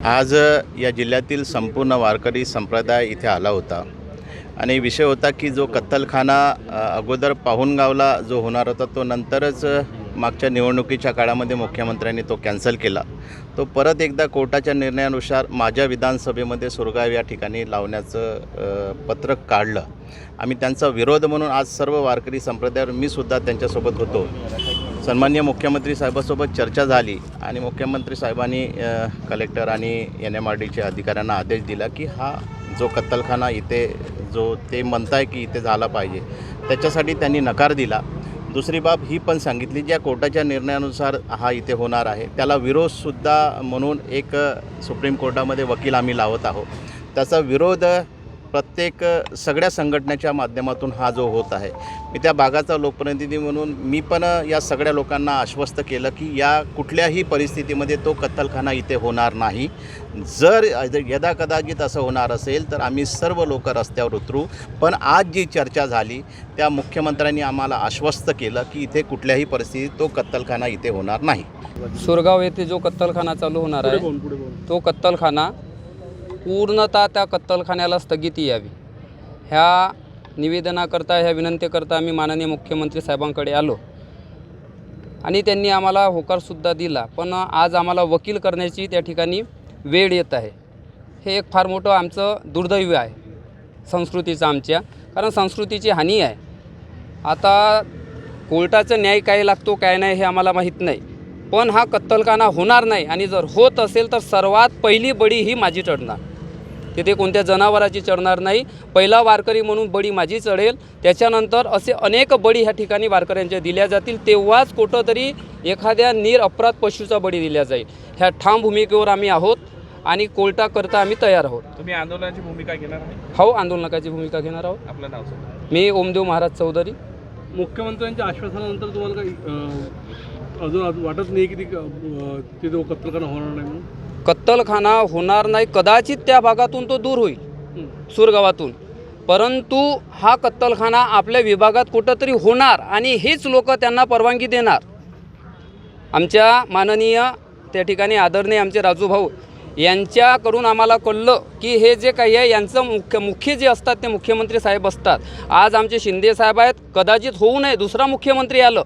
आज या जिल्ह्यातील संपूर्ण वारकरी संप्रदाय इथे आला होता आणि विषय होता की जो कत्तलखाना अगोदर पाहुणगावला जो होणार होता तो नंतरच मागच्या निवडणुकीच्या काळामध्ये मुख्यमंत्र्यांनी तो कॅन्सल केला। तो परत एकदा कोर्टाच्या निर्णयानुसार माझ्या विधानसभेमध्ये सुरगाव या ठिकाणी लावण्याचं पत्रक काढलं। आम्ही त्यांचा विरोध म्हणून आज सर्व वारकरी संप्रदायावर मी सुद्धा त्यांच्यासोबत होतो। सन्माननीय मुख्यमंत्री साहेबांसोबत चर्चा झाली आणि मुख्यमंत्री साहेबांनी कलेक्टर आणि NMRDच्या अधिकाऱ्यांना आदेश दिला की हा जो कत्तलखाना इथे जो ते म्हणताय की इथे झाला पाहिजे त्याच्यासाठी त्यांनी नकार दिला। दुसरी बाब ही पण सांगितली ज्या कोर्टाच्या निर्णयानुसार हा इथे होणार आहे त्याला विरोधसुद्धा म्हणून एक सुप्रीम कोर्टामध्ये वकील आम्ही लावत आहोत। त्याचा विरोध प्रत्येक सगळ्या संघटनेच्या माध्यमातून हा जो होत आहे। मी त्या भागाचा लोकप्रतिनिधी म्हणून मी पण या सगळ्या लोकांना आश्वस्त केलं की या कुठल्याही परिस्थितीमध्ये तो कत्तलखाना इथे होणार नाही। जर यदाकदाचित असं होणार असेल तर आम्ही सर्व लोक रस्त्यावर उतरू। पण आज जी चर्चा झाली त्या मुख्यमंत्र्यांनी आम्हाला आश्वस्त केलं की इथे कुठल्याही परिस्थितीत तो कत्तलखाना इथे होणार नाही। सुरगाव येथे जो कत्तलखाना चालू होणार आहे तो कत्तलखाना पूर्णतः त्या कत्तलखान्याला स्थगिती यावी ह्या निवेदनाकरता ह्या विनंतीकरता आम्ही माननीय मुख्यमंत्री साहेबांकडे आलो आणि त्यांनी आम्हाला होकारसुद्धा दिला। पण आज आम्हाला वकील करण्याची त्या ठिकाणी वेळ येत आहे। हे एक फार मोठं आमचं दुर्दैव आहे संस्कृतीचं आमच्या, कारण संस्कृतीची हानी आहे। आता कोर्टाचा न्याय काय लागतो काय नाही हे आम्हाला माहीत नाही, पण हा कत्तलखाना होणार नाही आणि जर होत असेल तर सर्वात पहिली बळी ही माझी चढणार। तिथे कोणत्या जनावराची चढणार नाही। पहिला वारकरी म्हणून बळी माझी चढेल, त्याच्यानंतर असे अनेक बळी ह्या ठिकाणी वारकऱ्यांच्या दिल्या जातील, तेव्हाच कुठंतरी एखाद्या निरपराध पशुचा बळी दिला जाईल। ह्या ठाम भूमिकेवर आम्ही आहोत आणि कोर्टाकरता आम्ही तयार आहोत। तुम्ही आंदोलनाची भूमिका घेणार आहे? हो, आंदोलनाची भूमिका घेणार आहोत। आपलं नाव सांगा। मी ओमदेव महाराज चौधरी। मुख्यमंत्र्यांच्या आश्वासनानंतर तुम्हाला काही अजून वाटत नाही की तिथे कत्तलखाना होणार नाही म्हणून? कत्तलखाना होणार नाही, कदाचित त्या भागातून तो दूर होईल सुरगावातून, परंतु हा कत्तलखाना आपल्या विभागात कुठंतरी होणार आणि हेच लोक त्यांना परवानगी देणार। आमच्या माननीय त्या ठिकाणी आदरणीय आमचे राजू भाऊ यांच्याकडून आम्हाला कळलं की हे जे काही आहे यांचं मुख्य जे असतात ते मुख्यमंत्री साहेब असतात। आज आमचे शिंदे साहेब आहेत, कदाचित होऊ नये दुसरा मुख्यमंत्री आलं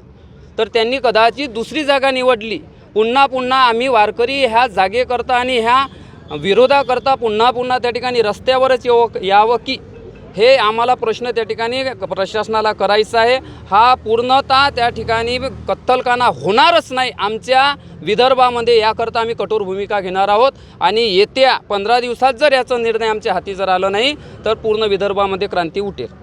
तर त्यांनी कदाचित दुसरी जागा निवडली। पुन्हा आम्ही वारकरी ह्या जागेकरता आणि ह्या विरोधाकरता पुन्हा त्या ठिकाणी रस्त्यावरच यावं की हे आम्हाला प्रश्न त्या ठिकाणी प्रशासनाला करायचा आहे। हा पूर्णतः त्या ठिकाणी कत्तलखाना होणारच नाही आमच्या विदर्भामध्ये, याकरता आम्ही कठोर भूमिका घेणार आहोत आणि येत्या 15 दिवसात जर याचा निर्णय आमच्या हाती जर आला नाही तर पूर्ण विदर्भामध्ये क्रांती उठेल।